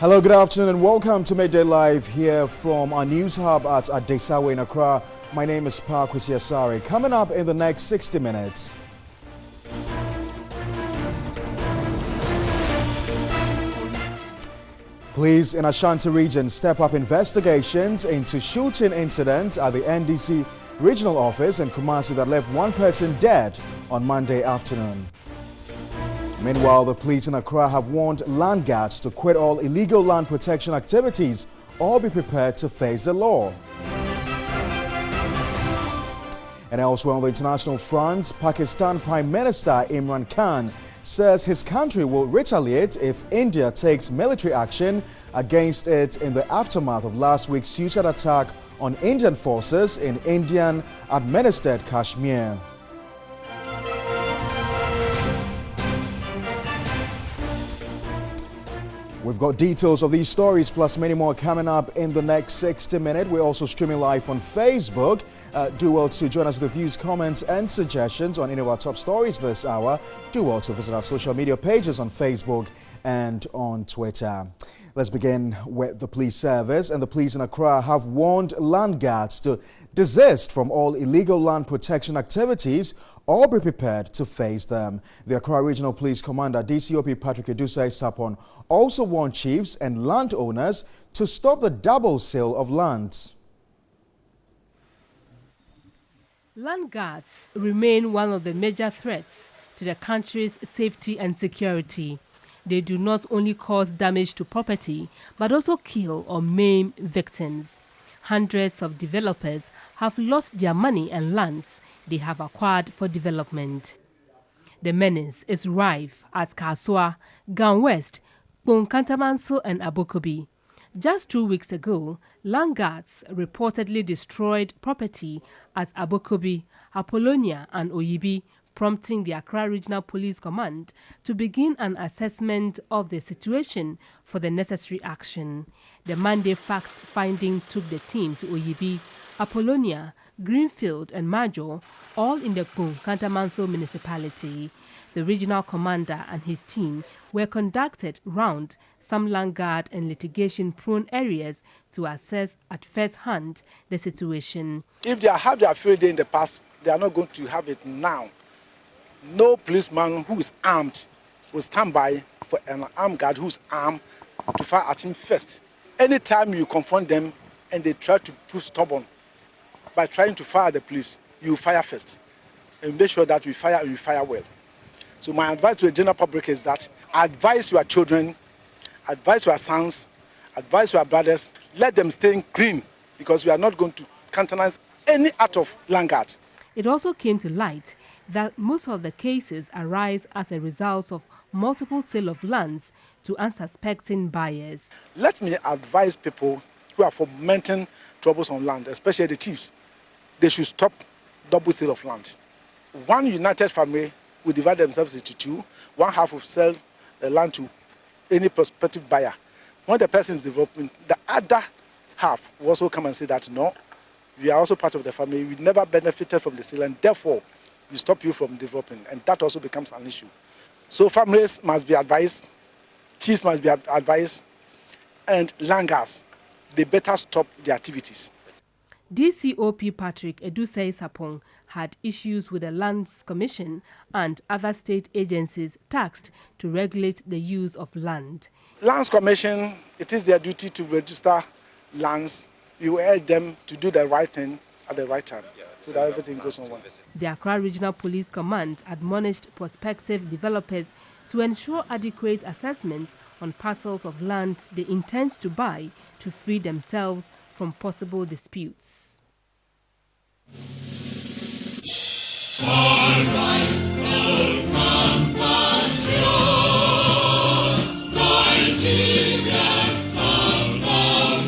Hello, good afternoon and welcome to Midday Live here from our news hub at Adesawe in Accra. My name is Parkwisi Asari. Coming up in the next 60 minutes. Police in Ashanti region step up investigations into shooting incident at the NDC regional office in Kumasi that left one person dead on Monday afternoon. Meanwhile, the police in Accra have warned land guards to quit all illegal land protection activities or be prepared to face the law. And elsewhere on the international front, Pakistan Prime Minister Imran Khan says his country will retaliate if India takes military action against it in the aftermath of last week's suicide attack on Indian forces in Indian-administered Kashmir. We've got details of these stories plus many more coming up in the next 60 minutes. We're also streaming live on Facebook. Do well to join us with the views, comments and suggestions on any of our top stories this hour. Do well to visit our social media pages on Facebook and on Twitter. Let's begin with the police service. And the police in Accra have warned land guards to desist from all illegal land protection activities or be prepared to face them. The Accra Regional Police Commander, DCOP Patrick Edusei Sapon, also warned chiefs and landowners to stop the double sale of lands. Land guards remain one of the major threats to the country's safety and security. They do not only cause damage to property, but also kill or maim victims. Hundreds of developers have lost their money and lands they have acquired for development. The menace is rife at Kaswa, Gan West, Kantamanso and Abokobi. Just 2 weeks ago, land guards reportedly destroyed property at Abokobi, Apollonia and Oyibi, prompting the Accra Regional Police Command to begin an assessment of the situation for the necessary action. The Monday fact-finding took the team to Oyibi, Apollonia, Greenfield and Major, all in the Kantamanso municipality. The regional commander and his team were conducted round some land guard and litigation-prone areas to assess at first hand the situation. If they have their field day in the past, they are not going to have it now. No policeman who is armed will stand by for an armed guard who is armed to fire at him first. Anytime you confront them and they try to prove stubborn by trying to fire the police, you fire first. And make sure that we fire and we fire well. So my advice to the general public is that advise your children, advise your sons, advise your brothers, let them stay clean because we are not going to countenance any act of land guard. It also came to light that most of the cases arise as a result of multiple sale of lands to unsuspecting buyers. Let me advise people who are fomenting troubles on land, especially the chiefs. They should stop double sale of land. One united family will divide themselves into two. One half will sell the land to any prospective buyer. When the person is developing, the other half will also come and say that no, we are also part of the family. We never benefited from the sale and therefore we stop you from developing, and that also becomes an issue. So families must be advised, chiefs must be advised, and land guards, they better stop the activities. DCOP Patrick Edusei Sapon had issues with the Lands Commission and other state agencies tasked to regulate the use of land. Lands Commission, it is their duty to register lands. You urge them to do the right thing at the right time, so that everything goes on well. The Accra Regional Police Command admonished prospective developers to ensure adequate assessment on parcels of land they intend to buy to free themselves from possible disputes. All rise, all compatriots, Nigerians come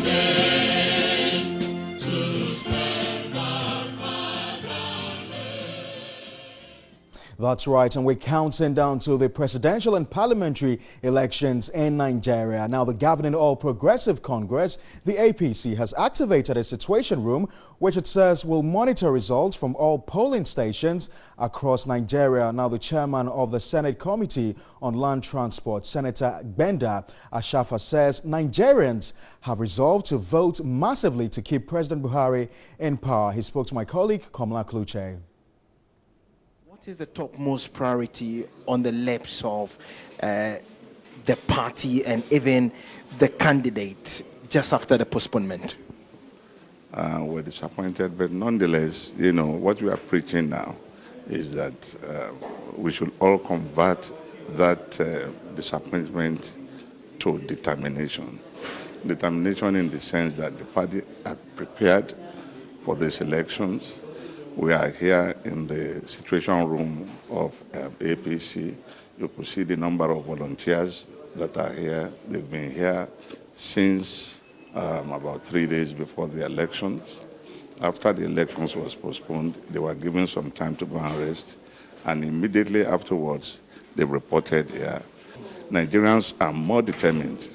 again to serve our fatherland. That's right, and we're counting down to the presidential and parliamentary elections in Nigeria. Now, the governing All Progressive Congress, the APC, has activated a situation room which it says will monitor results from all polling stations across Nigeria. Now, the chairman of the Senate Committee on Land Transport, Senator Gbenda Ashafa, says Nigerians have resolved to vote massively to keep President Buhari in power. He spoke to my colleague, Komla Kluche. What is the topmost priority on the lips of the party and even the candidate just after the postponement? We're disappointed, but nonetheless, what we are preaching now is that we should all convert that disappointment to determination. Determination in the sense that the party are prepared for these elections. We are here in the situation room of APC. You could see the number of volunteers that are here. They've been here since about 3 days before the elections. After the elections was postponed, they were given some time to go and rest. And immediately afterwards, they reported here. Nigerians are more determined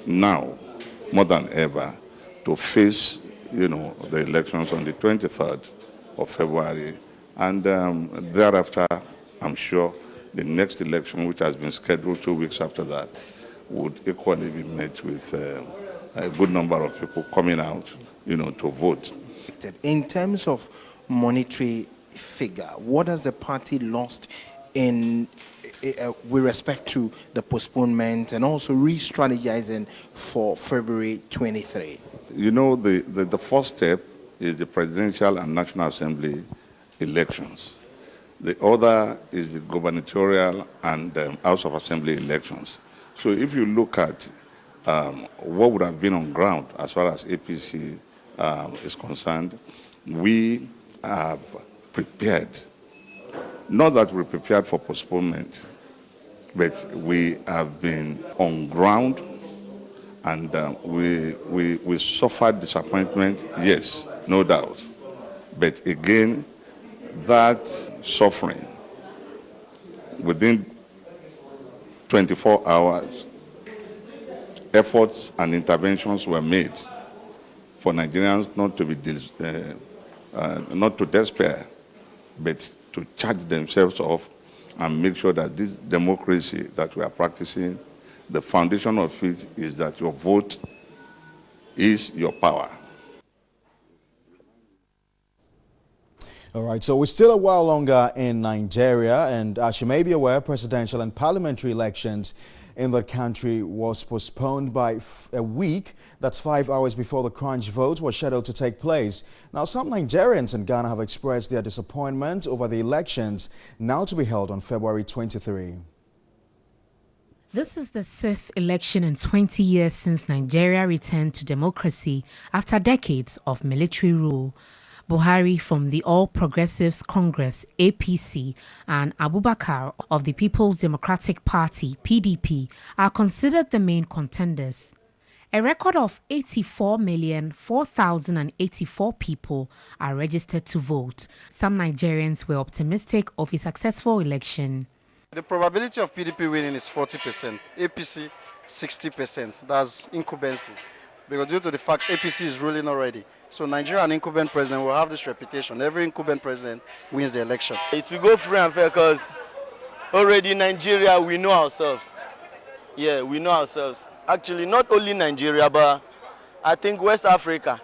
now, more than ever, to face, the elections on the 23rd of February, and thereafter, I'm sure the next election, which has been scheduled 2 weeks after that, would equally be met with a good number of people coming out, to vote. In terms of monetary figure, what has the party lost in with respect to the postponement and also re-strategizing for February 23? The first step is the presidential and national assembly elections. The other is the gubernatorial and House of Assembly elections. So if you look at what would have been on ground as far as APC is concerned, we have prepared. Not that we're prepared for postponement, but we have been on ground and we suffered disappointment, yes, no doubt. But again, that suffering, within 24 hours, efforts and interventions were made for Nigerians not to not to despair, but to charge themselves off and make sure that this democracy that we are practicing, the foundation of it is that your vote is your power. All right, so we're still a while longer in Nigeria, and as you may be aware, presidential and parliamentary elections in the country was postponed by a week. That's 5 hours before the crunch vote was scheduled to take place. Now, some Nigerians in Ghana have expressed their disappointment over the elections now to be held on February 23. This is the 6th election in 20 years since Nigeria returned to democracy after decades of military rule. Buhari from the All Progressives Congress, APC, and Abubakar of the People's Democratic Party, PDP, are considered the main contenders. A record of 84,004,084 people are registered to vote. Some Nigerians were optimistic of a successful election. The probability of PDP winning is 40%, APC 60%. That's incumbency. Because due to the fact APC is ruling already. So Nigeria, an incumbent president, will have this reputation. Every incumbent president wins the election. It will go free and fair because already in Nigeria, we know ourselves. Yeah, we know ourselves. Actually, not only Nigeria, but I think West Africa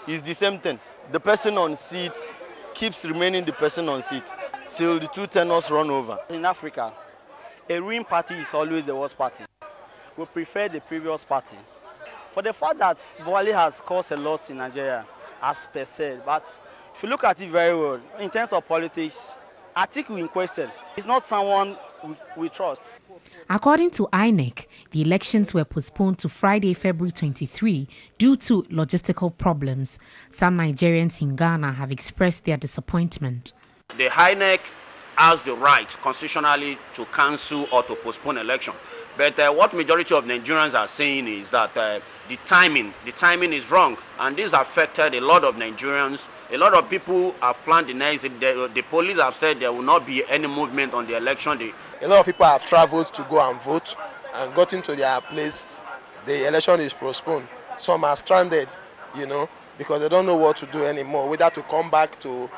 is the same thing. The person on seat keeps remaining the person on seat till the two tenors run over. In Africa, a ruling party is always the worst party. We prefer the previous party. For the fact that Buhari has caused a lot in Nigeria, as per se, but if you look at it very well, in terms of politics, Atiku in question is not someone we trust. According to INEC, the elections were postponed to Friday, February 23 due to logistical problems. Some Nigerians in Ghana have expressed their disappointment. The INEC has the right constitutionally to cancel or to postpone election. But what majority of Nigerians are saying is that the timing is wrong, and this affected a lot of Nigerians. A lot of people have planned the next. The police have said there will not be any movement on the election day. A lot of people have traveled to go and vote and gotten to their place. The election is postponed. Some are stranded, you know, because they don't know what to do anymore, whether to come back to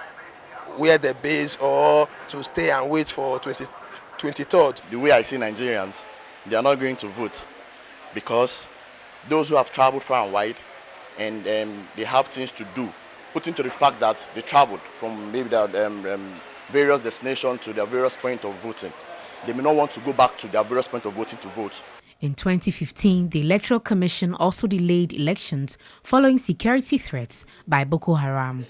where they base or to stay and wait for 23rd. The way I see Nigerians, they are not going to vote because those who have traveled far and wide and they have things to do, put into the fact that they traveled from maybe their various destinations to their various points of voting. They may not want to go back to their various points of voting to vote. In 2015, the Electoral Commission also delayed elections following security threats by Boko Haram.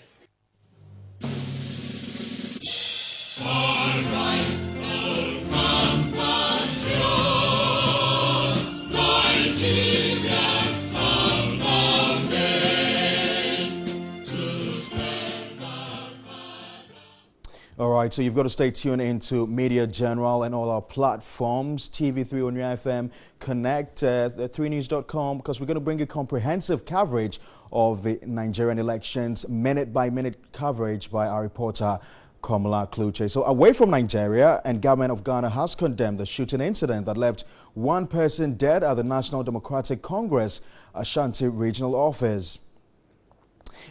All right, so you've got to stay tuned into Media General and all our platforms, TV3 on your FM, Connect, 3news.com, because we're going to bring you comprehensive coverage of the Nigerian elections, minute-by-minute coverage by our reporter, Komala Kluche. So away from Nigeria, and government of Ghana has condemned the shooting incident that left one person dead at the National Democratic Congress Ashanti Regional Office.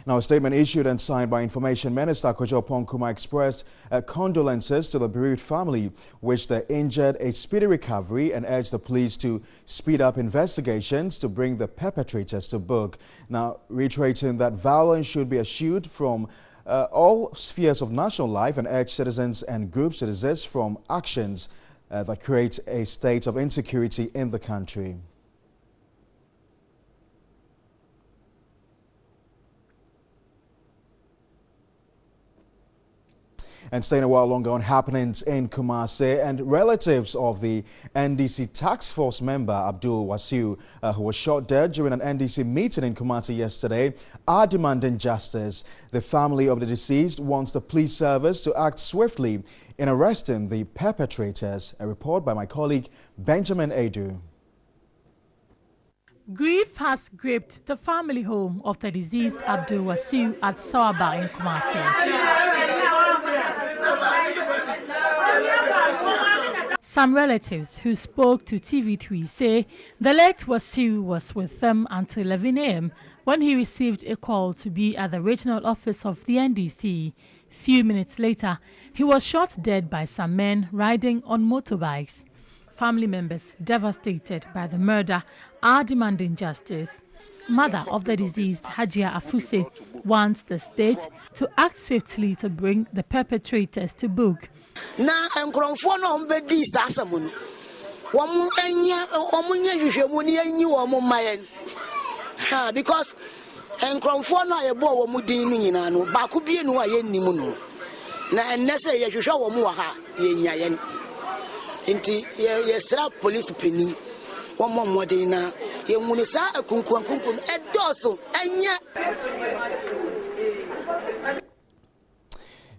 Now, a statement issued and signed by Information Minister Kojo Ponkrumah expressed condolences to the bereaved family, wished the injured a speedy recovery, and urged the police to speed up investigations to bring the perpetrators to book. Now, reiterating that violence should be eschewed from all spheres of national life, and urged citizens and groups to desist from actions that create a state of insecurity in the country. And staying a while longer on happenings in Kumasi, and relatives of the NDC task force member Abdul Wasiu, who was shot dead during an NDC meeting in Kumasi yesterday, are demanding justice. The family of the deceased wants the police service to act swiftly in arresting the perpetrators. A report by my colleague Benjamin Edu. Grief has gripped the family home of the deceased Abdul Wasiu at Sawaba in Kumasi. Some relatives who spoke to TV3 say the late Wasiu was with them until 11 a.m. when he received a call to be at the regional office of the NDC. Few minutes later, he was shot dead by some men riding on motorbikes. Family members devastated by the murder are demanding justice. Mother of the deceased, Hajia Afuse, wants the state to act swiftly to bring the perpetrators to book. Na enkromfo no mbedi sasamu no womu enya omunye hwehwemu ne enyi womu mayen ha because enkromfo no ayebo womu din no nyina no ba ku bie no ayennimu no na ennese ye hwehwe womu wa ha yenya yen enti ye sra police penny womu modin na ye munisa akunkun edoso enya.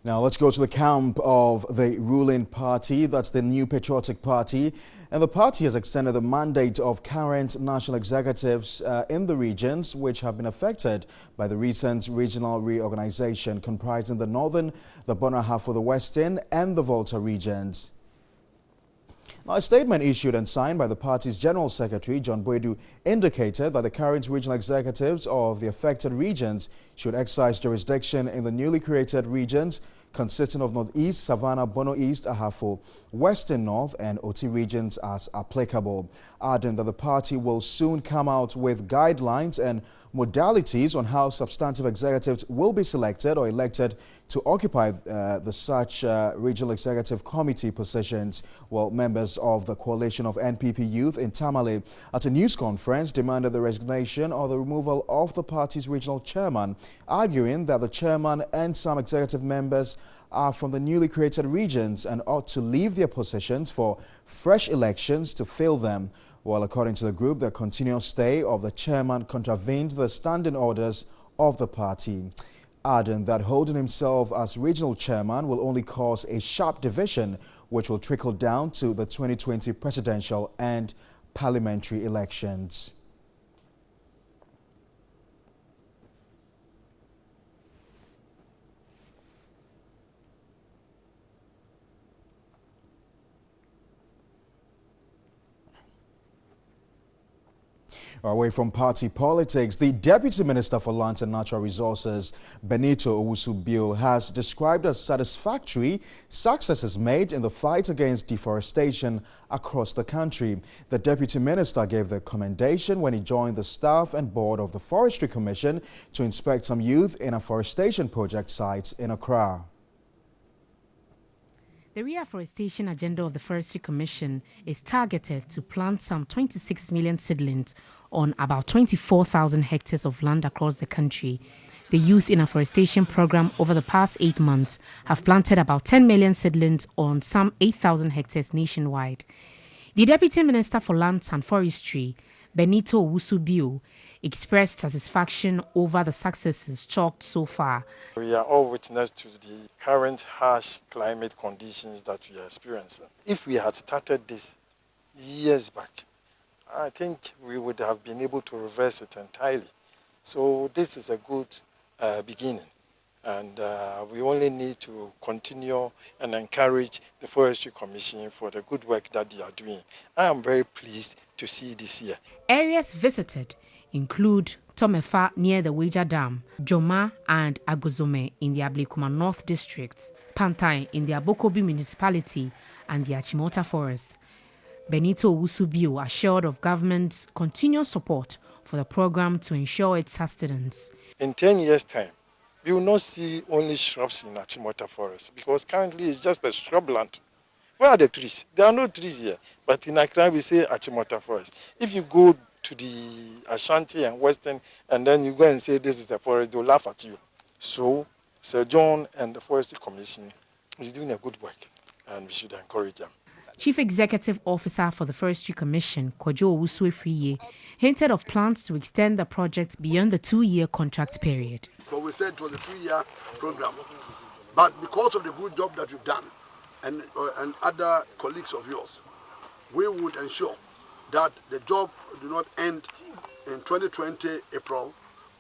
Now let's go to the camp of the ruling party, that's the New Patriotic Party. And the party has extended the mandate of current national executives in the regions which have been affected by the recent regional reorganization comprising the northern, the Bono half of the western and the Volta regions. Now, a statement issued and signed by the party's General Secretary, John Boydu, indicated that the current regional executives of the affected regions should exercise jurisdiction in the newly created regions consisting of Northeast, Savannah, Bono East, Ahafo, Western North and Oti regions as applicable, adding that the party will soon come out with guidelines and modalities on how substantive executives will be selected or elected to occupy the such regional executive committee positions. Well, members of the coalition of NPP youth in Tamale at a news conference demanded the resignation or the removal of the party's regional chairman, arguing that the chairman and some executive members are from the newly created regions and ought to leave their positions for fresh elections to fill them. Well, according to the group, the continuous stay of the chairman contravened the standing orders of the party. adding that holding himself as regional chairman will only cause a sharp division which will trickle down to the 2020 presidential and parliamentary elections. Away from party politics, the Deputy Minister for Lands and Natural Resources, Benito Owusu-Bio, has described as satisfactory successes made in the fight against deforestation across the country. The Deputy Minister gave the commendation when he joined the staff and board of the Forestry Commission to inspect some youth in afforestation project sites in Accra. The reforestation agenda of the Forestry Commission is targeted to plant some 26 million seedlings on about 24,000 hectares of land across the country. The Youth in Afforestation program over the past 8 months have planted about 10 million seedlings on some 8,000 hectares nationwide. The Deputy Minister for Lands and Forestry, Benito Owusu-Bio, expressed satisfaction over the successes chalked so far. We are all witness to the current harsh climate conditions that we are experiencing. If we had started this years back, I think we would have been able to reverse it entirely. So this is a good beginning. And we only need to continue and encourage the Forestry Commission for the good work that they are doing. I am very pleased to see this year. Areas visited include Tomefa near the Weja Dam, Joma and Agozome in the Ablekuma North District, Pantai in the Abokobi Municipality and the Achimota Forest. Benito Owusu-Bio assured of government's continuous support for the program to ensure its sustenance. In 10 years' time, we will not see only shrubs in Achimota Forest because currently it's just a shrubland. Where are the trees? There are no trees here. But in Accra, we say Achimota Forest. If you go to the Ashanti and Western, and then you go and say this is the forest, they'll laugh at you. So, Sir John and the Forestry Commission is doing a good work, and we should encourage them. Chief Executive Officer for the Forestry Commission, Kojo Owusu-Efriye, hinted of plans to extend the project beyond the 2-year contract period. So we said it was a 3-year program, but because of the good job that you've done and other colleagues of yours, we would ensure that the job do not end in 2020 April,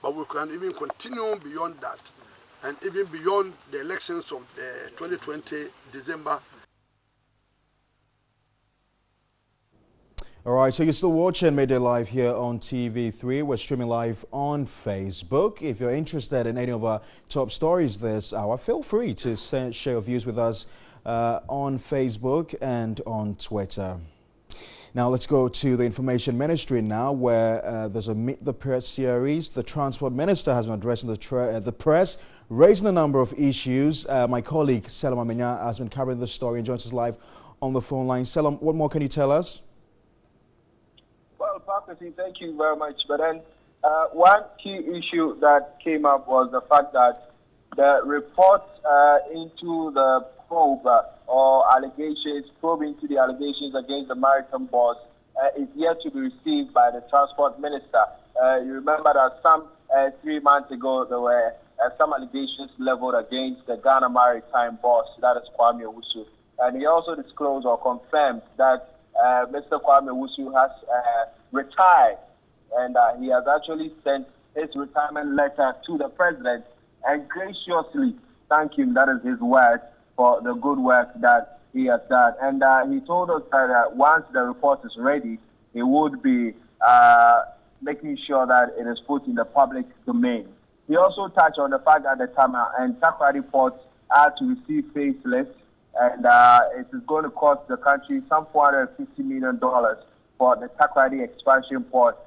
but we can even continue beyond that, and even beyond the elections of the 2020 December. All right, so you're still watching Midday Live here on TV3. We're streaming live on Facebook. If you're interested in any of our top stories this hour, feel free to share your views with us on Facebook and on Twitter. Now let's go to the Information Ministry now, where there's a Meet the Press series. The Transport Minister has been addressing the press, raising a number of issues. My colleague Selam Amenya has been covering the story and joins us live on the phone line. Selam, what more can you tell us? Well, Pakasi, thank you very much. But then one key issue that came up was the fact that the report into the probe or allegations, probe into the allegations against the maritime boss is yet to be received by the Transport Minister. You remember that some 3 months ago there were some allegations leveled against the Ghana maritime boss, that is Kwame Owusu. And he also disclosed or confirmed that Mr. Kwame Owusu has retired, and he has actually sent his retirement letter to the president and graciously thank him, that is his word, for the good work that he has done. And he told us that once the report is ready, he would be making sure that it is put in the public domain. He also touched on the fact that the Tama and Takoradi ports are to receive facelifts, and it is going to cost the country some $450 million for the Takoradi expansion port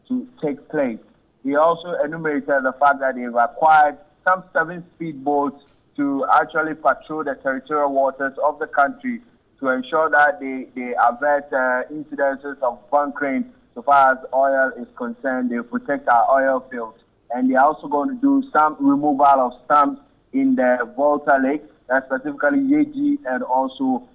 to take place. He also enumerated the fact that they've acquired some 7 speedboats to actually patrol the territorial waters of the country to ensure that they avert incidences of bunkering so far as oil is concerned. They protect our oil fields. And they're also going to do some removal of stamps in the Volta Lake, specifically Yeji and also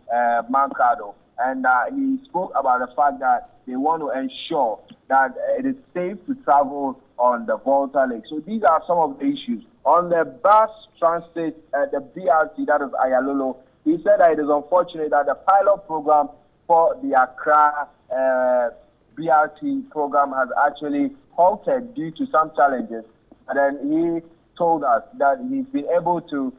Mankado. and he spoke about the fact that they want to ensure that it is safe to travel on the Volta Lake. So these are some of the issues. On the bus transit, the BRT, that is Ayalolo, he said that it is unfortunate that the pilot program for the Accra BRT program has actually halted due to some challenges. And then he told us that he's been able to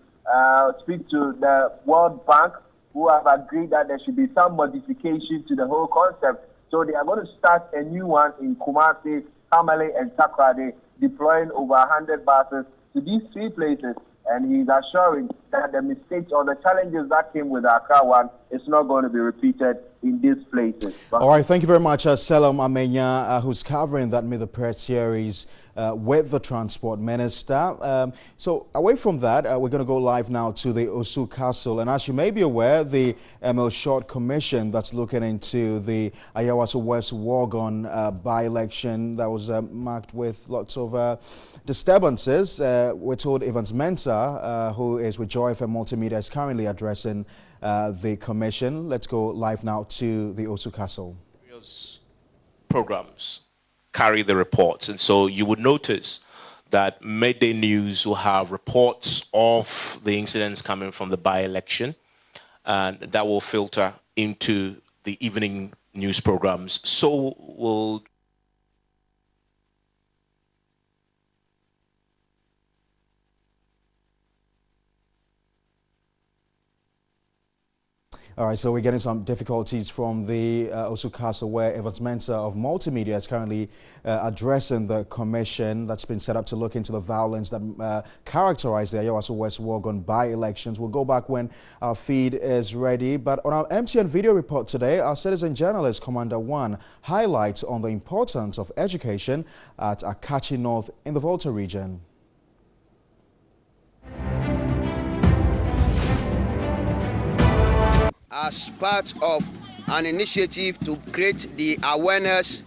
speak to the World Bank, who have agreed that there should be some modification to the whole concept. So they are going to start a new one in Kumasi, Tamale, and Takrade, deploying over 100 buses to these three places. And he's assuring that the mistakes or the challenges that came with the Accra one is not going to be repeated in these places. All right, thank you very much, Selam Amenya, who's covering that Meet the Press series with the Transport Minister. So away from that, we're going to go live now to the Osu Castle. And as you may be aware, the ML Short Commission that's looking into the Ayawaso West Wogon by-election that was marked with lots of disturbances. We're told Evans Mensah, who is with Joy FM Multimedia, is currently addressing the commission. Let's go live now to the Osu Castle. Programs carry the reports, and so you would notice that Midday News will have reports of the incidents coming from the by-election, and that will filter into the evening news programs. So will All right, so we're getting some difficulties from the Osu Castle, where Evans Mensah of Multimedia is currently addressing the commission that's been set up to look into the violence that characterized the Ayawaso West Wogon by-elections. We'll go back when our feed is ready. But on our MTN video report today, our citizen journalist, Commander One, highlights on the importance of education at Akachi North in the Volta region. As part of an initiative to create the awareness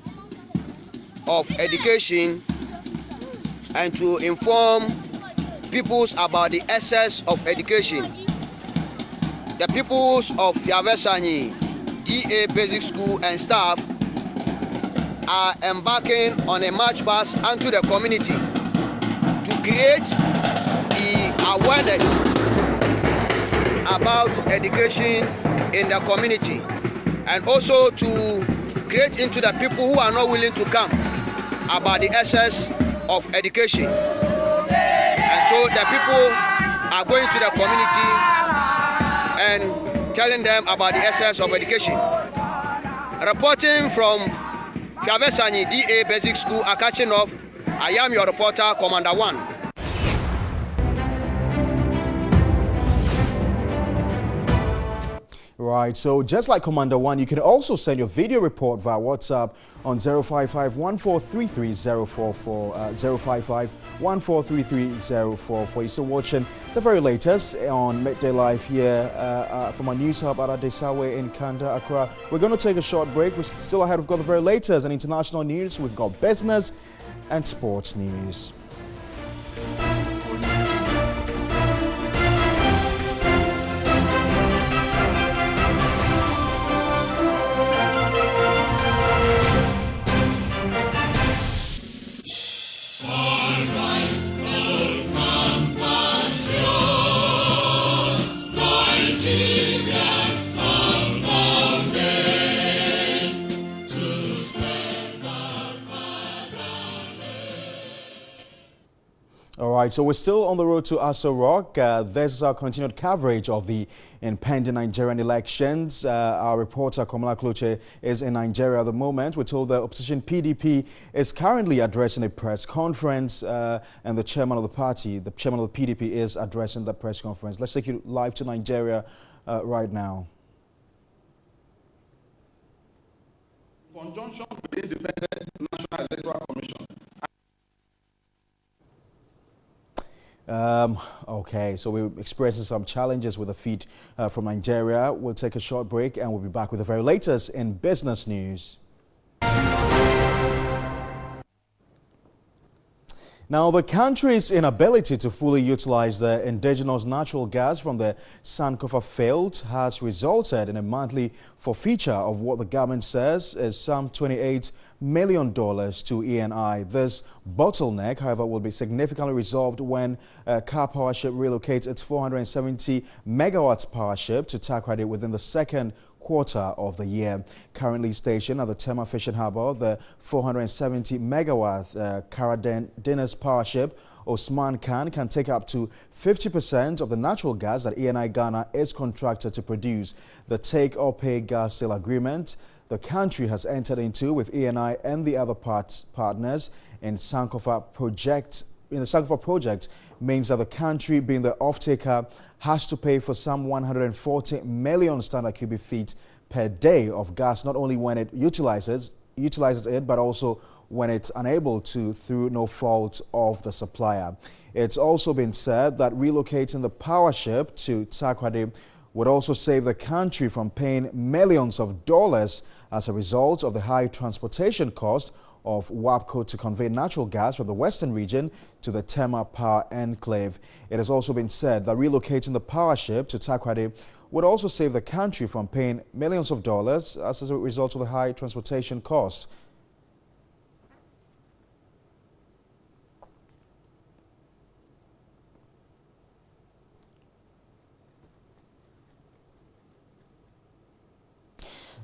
of education and to inform peoples about the essence of education, the peoples of Fiavesani DA Basic School and staff are embarking on a march past onto the community to create the awareness about education in the community, and also to create into the people who are not willing to come about the essence of education. And so the people are going to the community and telling them about the essence of education. Reporting from Fiavesani DA Basic School, Akachi North, I am your reporter, Commander One. Right, so just like Commander One, you can also send your video report via WhatsApp on 055-1433-044, 055-1433-044. You're still watching the very latest on Midday Live here from our news hub at Adesawe in Kanda, Accra. We're going to take a short break. We're still ahead. We've got the very latest and international news. We've got business and sports news. All right, so we're still on the road to Aso Rock. This is our continued coverage of the impending Nigerian elections. Our reporter, Komala Kloche, is in Nigeria at the moment. We're told the opposition PDP is currently addressing a press conference, and the chairman of the party, the chairman of the PDP, is addressing the press conference. Let's take you live to Nigeria right now. In conjunction with the Independent National Electoral Commission. Okay, so we're experiencing some challenges with the feed from Nigeria. We'll take a short break and we'll be back with the very latest in business news. Now, the country's inability to fully utilize the indigenous natural gas from the Sankofa field has resulted in a monthly forfeiture of what the government says is some $28 million to ENI. This bottleneck, however, will be significantly resolved when Car Power Ship relocates its 470 megawatts power ship to Takoradi within the second quarter of the year. Currently stationed at the Tema Fishing Harbour, the 470 megawatt Karadeniz power ship Osman Khan can take up to 50% of the natural gas that ENI Ghana is contracted to produce. The take-or-pay gas sale agreement the country has entered into with ENI and the other partners in Sankofa project means that the country, being the off-taker, has to pay for some 140 million standard cubic feet per day of gas, not only when it utilizes it, but also when it's unable to through no fault of the supplier. It's also been said that relocating the power ship to Takoradi would also save the country from paying millions of dollars as a result of the high transportation cost of WAPCO to convey natural gas from the western region to the Tema Power Enclave. It has also been said that relocating the power ship to Takoradi would also save the country from paying millions of dollars as a result of the high transportation costs.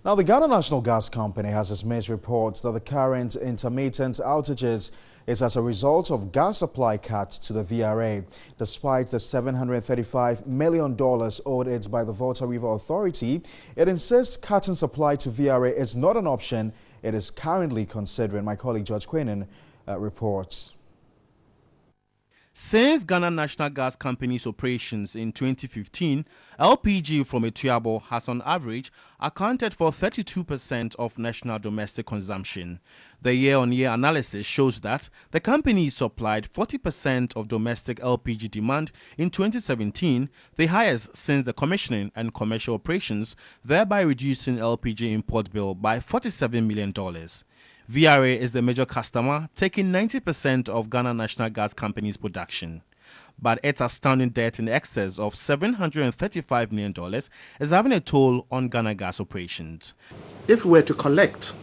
Now, the Ghana National Gas Company has dismissed reports that the current intermittent outages is as a result of gas supply cuts to the VRA. Despite the $735 million owed it by the Volta River Authority, it insists cutting supply to VRA is not an option it is currently considering. My colleague George Quinnen reports. Since Ghana National Gas Company's operations in 2015, LPG from Etuabo has on average accounted for 32% of national domestic consumption. The year-on-year analysis shows that the company supplied 40% of domestic LPG demand in 2017, the highest since the commissioning and commercial operations, thereby reducing LPG import bill by $47 million. VRA is the major customer, taking 90% of Ghana National Gas Company's production. But its astounding debt in excess of $735 million is having a toll on Ghana Gas operations. If we were to collect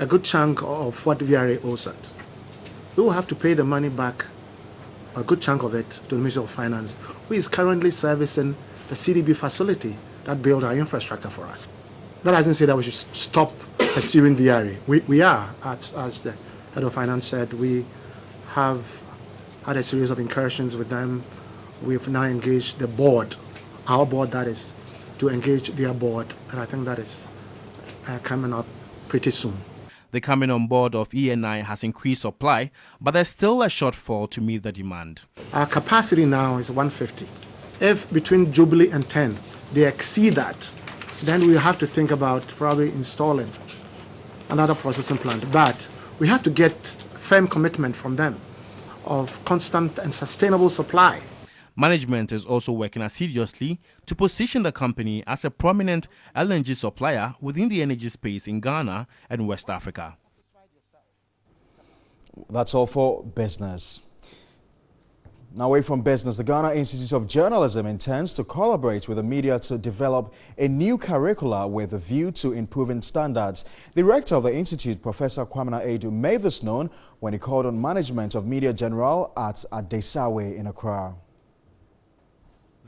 a good chunk of what VRA owes us, we will have to pay the money back, a good chunk of it, to the Ministry of Finance, who is currently servicing the CDB facility that built our infrastructure for us. That doesn't say that we should stop pursuing VRA. We are, as the head of finance said, we have had a series of incursions with them. We've now engaged the board, our board that is, to engage their board, and I think that is coming up pretty soon. The coming on board of ENI has increased supply, but there's still a shortfall to meet the demand. Our capacity now is 150. If between Jubilee and 10 they exceed that, then we have to think about probably installing another processing plant. But we have to get firm commitment from them of constant and sustainable supply. Management is also working assiduously to position the company as a prominent LNG supplier within the energy space in Ghana and West Africa. That's all for business. Now, away from business, the Ghana Institute of Journalism intends to collaborate with the media to develop a new curricula with a view to improving standards. The rector of the institute, Professor Kwamina Edu, made this known when he called on management of Media General at Adesawe in Accra.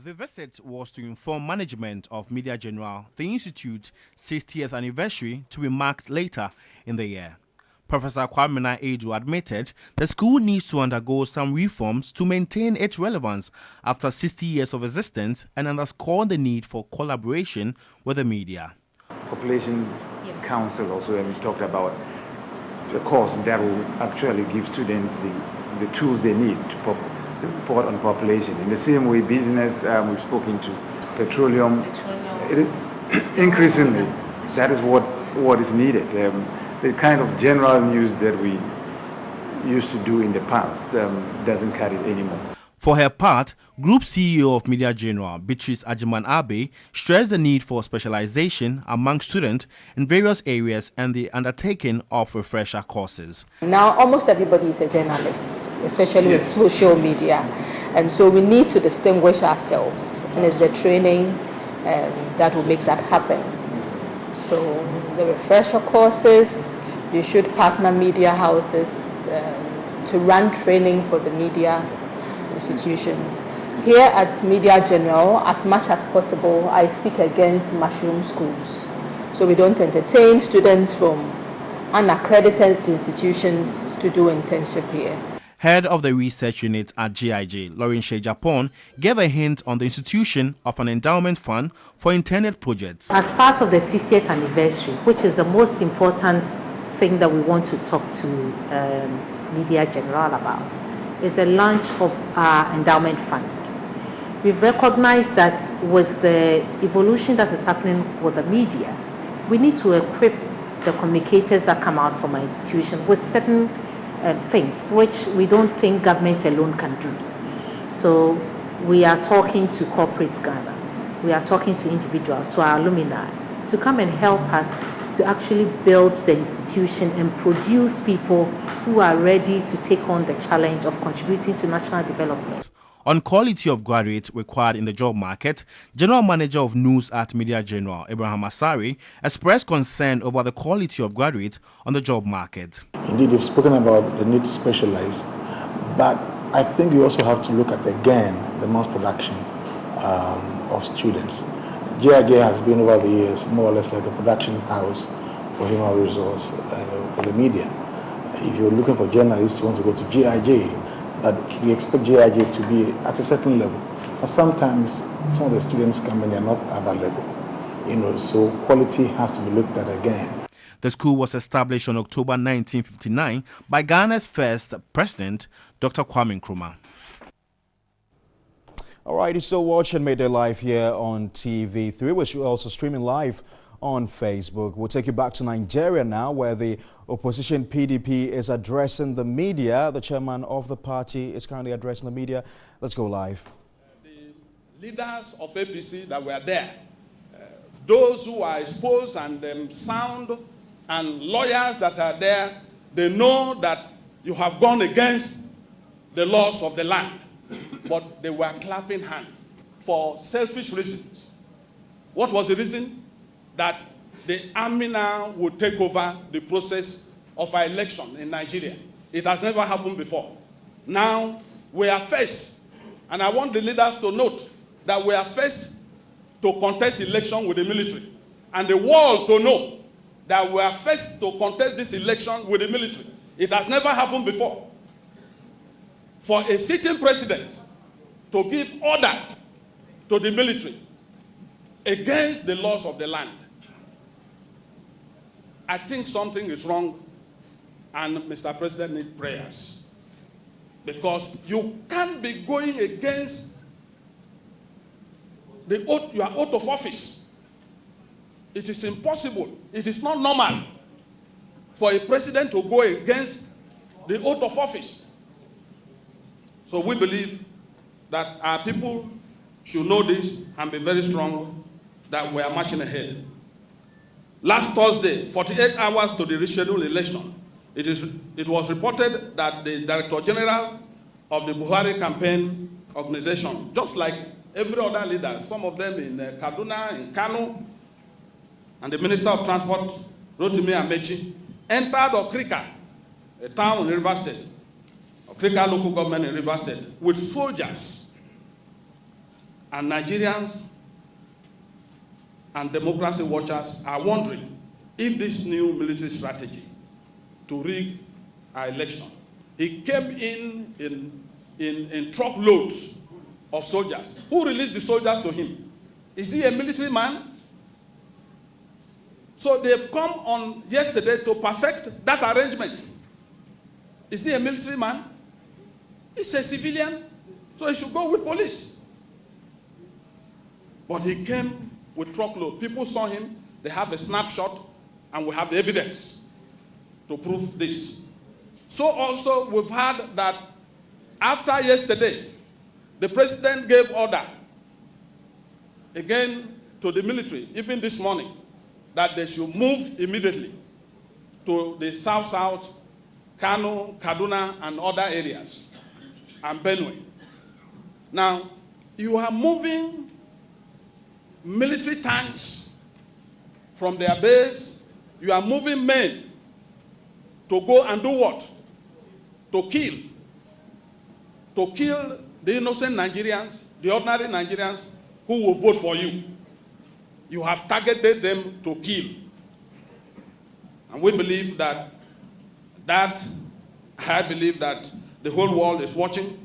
The visit was to inform management of Media General, the institute's 60th anniversary to be marked later in the year. Professor Kwamina Edu admitted the school needs to undergo some reforms to maintain its relevance after 60 years of existence and underscored the need for collaboration with the media. Population Council also, we talked about the course that will actually give students the tools they need to report on population. In the same way, business, we've spoken to petroleum. It is increasingly, that is what is needed. The kind of general news that we used to do in the past doesn't cut it anymore. For her part, Group CEO of Media General, Beatrice Ajiman Abe, stressed the need for specialization among students in various areas and the undertaking of refresher courses. Now, almost everybody is a journalist, especially with social media. And so we need to distinguish ourselves. And it's the training that will make that happen. So the refresher courses, you should partner media houses to run training for the media institutions. Here at Media General, as much as possible, I speak against mushroom schools. So we don't entertain students from unaccredited institutions to do internship here. Head of the research unit at GIJ, Lauren Shea Japon, gave a hint on the institution of an endowment fund for intended projects. As part of the 60th anniversary, which is the most important thing that we want to talk to Media General about, is the launch of our endowment fund. We've recognized that with the evolution that is happening with the media, we need to equip the communicators that come out from our institution with certain things which we don't think government alone can do. So we are talking to corporates Ghana, we are talking to individuals, to our alumni, to come and help us to actually build the institution and produce people who are ready to take on the challenge of contributing to national development. On quality of graduates required in the job market, General Manager of News at Media General, Abraham Asari, expressed concern over the quality of graduates on the job market. Indeed, you've spoken about the need to specialize, but I think you also have to look at, again, the mass production of students. GIJ has been over the years more or less like a production house for human resource and for the media. If you're looking for journalists, you want to go to GIJ, but we expect GIJ to be at a certain level. But sometimes some of the students come in, they're not at that level. So quality has to be looked at again. The school was established on October 1959 by Ghana's first president, Dr. Kwame Nkrumah. All right, you're still watching Midday Live here on TV3. We're also streaming live on Facebook. We'll take you back to Nigeria now, where the opposition PDP is addressing the media. The chairman of the party is currently addressing the media. Let's go live. The leaders of APC that were there, those who are exposed and sound, and lawyers that are there, they know that you have gone against the laws of the land. But they were clapping hands for selfish reasons. What was the reason? That the army now would take over the process of our election in Nigeria. It has never happened before. Now we are faced, and I want the leaders to note that we are faced to contest election with the military, and the world to know that we are faced to contest this election with the military. It has never happened before. For a sitting president to give order to the military against the laws of the land, I think something is wrong, and Mr. President needs prayers. Because you can't be going against the oath, your oath of office. It is impossible. It is not normal for a president to go against the oath of office. So we believe that our people should know this and be very strong that we are marching ahead. Last Thursday, 48 hours to the rescheduled election, it was reported that the Director General of the Buhari campaign organization, just like every other leader, some of them in Kaduna, in Kano, and the Minister of Transport, Rotimi Amechi, entered Okrika, a town in Rivers State, Okrika local government in Rivers State, with soldiers. And Nigerians and democracy watchers are wondering if this new military strategy to rig our election, it came in truckloads of soldiers. Who released the soldiers to him? Is he a military man? So they've come on yesterday to perfect that arrangement. Is he a military man? He's a civilian, so he should go with police. But he came with truckload. People saw him, they have a snapshot, and we have the evidence to prove this. So also we've heard that after yesterday, The president gave order again to the military, even this morning, that they should move immediately to the south-south, Kano, Kaduna, and other areas, and Benue. Now, you are moving military tanks from their base. You are moving men to go and do what? To kill. To kill the innocent Nigerians, the ordinary Nigerians who will vote for you. You have targeted them to kill. And we believe that I believe that the whole world is watching,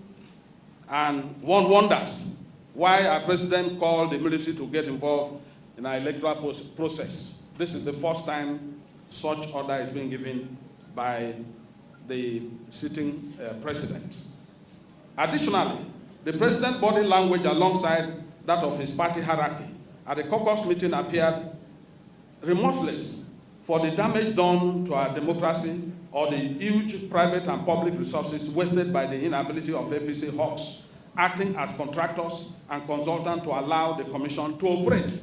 and one wonders why our president called the military to get involved in our electoral process. This is the first time such order is being given by the sitting president. Additionally, the president's body language alongside that of his party hierarchy at the caucus meeting appeared remorseless for the damage done to our democracy or the huge private and public resources wasted by the inability of APC hawks acting as contractors and consultants to allow the commission to operate.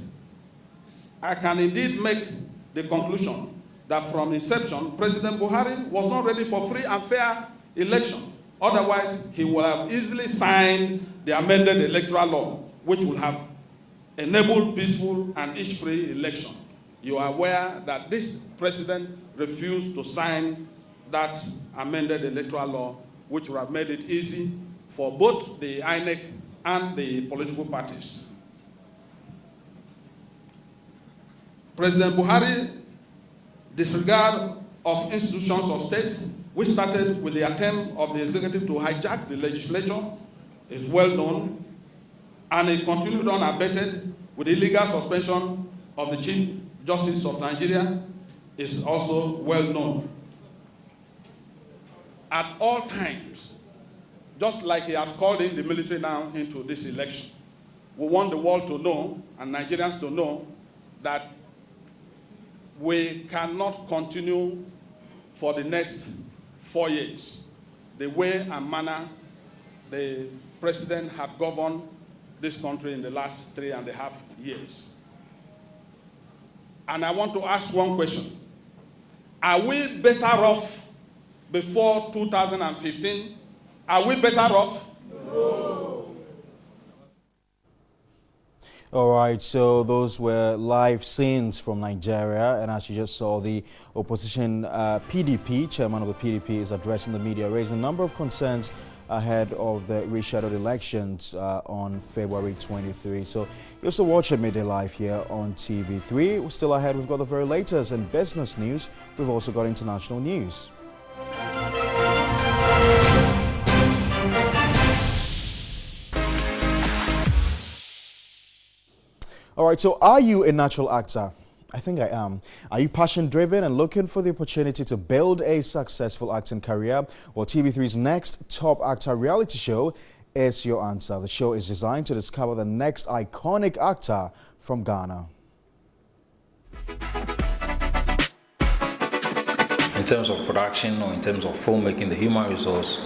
I can indeed make the conclusion that from inception, President Buhari was not ready for free and fair election. Otherwise, he would have easily signed the amended electoral law, which would have enabled peaceful and issue-free election. You are aware that this president refused to sign that amended electoral law, which would have made it easy for both the INEC and the political parties. President Buhari's disregard of institutions of state, which started with the attempt of the executive to hijack the legislature, is well known, and it continued unabated with illegal suspension of the Chief Justice of Nigeria, is also well known. At all times, just like he has called in the military now into this election, we want the world to know, and Nigerians to know, that we cannot continue for the next 4 years the way and manner the president had governed this country in the last 3.5 years. And I want to ask one question. Are we better off before 2015? Are we better off? No. All right, so those were live scenes from Nigeria, and as you just saw, the opposition PDP, chairman of the PDP, is addressing the media, raising a number of concerns ahead of the rescheduled elections on February 23. So you also watch a Midday Live here on TV3. We're still ahead. We've got the very latest in business news. We've also got international news. All right, so are you a natural actor? I think I am. Are you passion-driven and looking for the opportunity to build a successful acting career? Well, TV3's next Top Actor reality show is your answer. The show is designed to discover the next iconic actor from Ghana. In terms of production or in terms of filmmaking, the human resource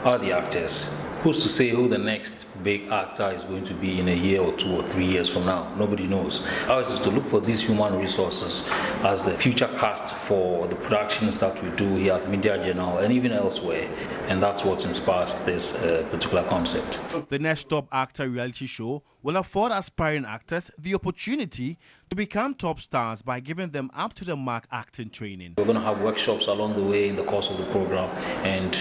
are the actors. Who's to say who the next big actor is going to be in a year or 2 or 3 years from now? Nobody knows. Ours is to look for these human resources as the future cast for the productions that we do here at Media Journal and even elsewhere. And that's what inspires this particular concept. The next Top Actor reality show will afford aspiring actors the opportunity to become top stars by giving them up-to-the-mark acting training. We're going to have workshops along the way in the course of the program, and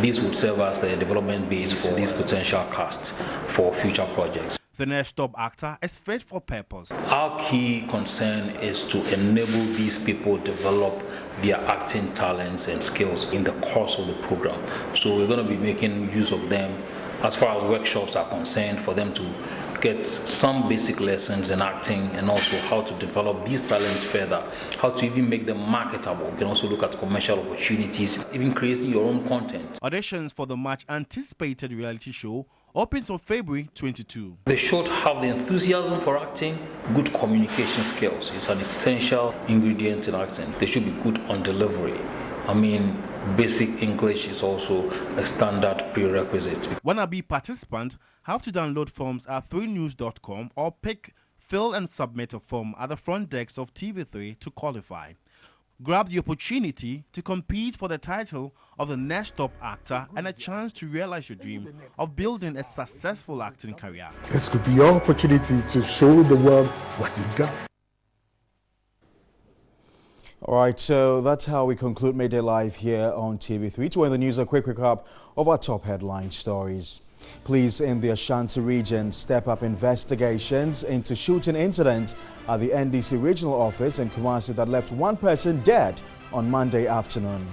these would serve as the development base for these potential casts for future projects. The next Top Actor is fit for purpose. Our key concern is to enable these people develop their acting talents and skills in the course of the program. So we're going to be making use of them as far as workshops are concerned, for them to get some basic lessons in acting and also how to develop these talents further, how to even make them marketable. You can also look at commercial opportunities, even creating your own content. Auditions for the much anticipated reality show opens on February 22. They should have the enthusiasm for acting, good communication skills. It's an essential ingredient in acting. They should be good on delivery. I mean, basic English is also a standard prerequisite. Wannabe participants have to download forms at 3news.com or pick, fill and submit a form at the front desk of TV3 to qualify. Grab the opportunity to compete for the title of the next top actor and a chance to realize your dream of building a successful acting career. This could be your opportunity to show the world what you've got. All right, so that's how we conclude Midday Live here on TV3. To end the news, a quick recap of our top headline stories. Police in the Ashanti region step up investigations into shooting incidents at the NDC regional office in Kumasi that left one person dead on Monday afternoon.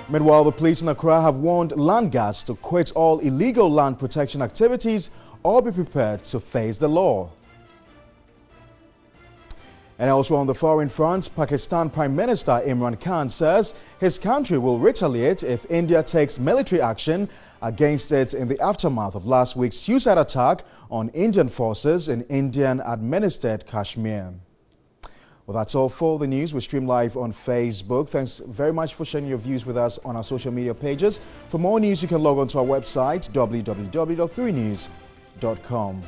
Meanwhile, the police in Accra have warned land guards to quit all illegal land protection activities or be prepared to face the law. And also on the foreign front, Pakistan Prime Minister Imran Khan says his country will retaliate if India takes military action against it in the aftermath of last week's suicide attack on Indian forces in Indian-administered Kashmir. Well, that's all for the news. We stream live on Facebook. Thanks very much for sharing your views with us on our social media pages. For more news, you can log on to our website, www.3news.com.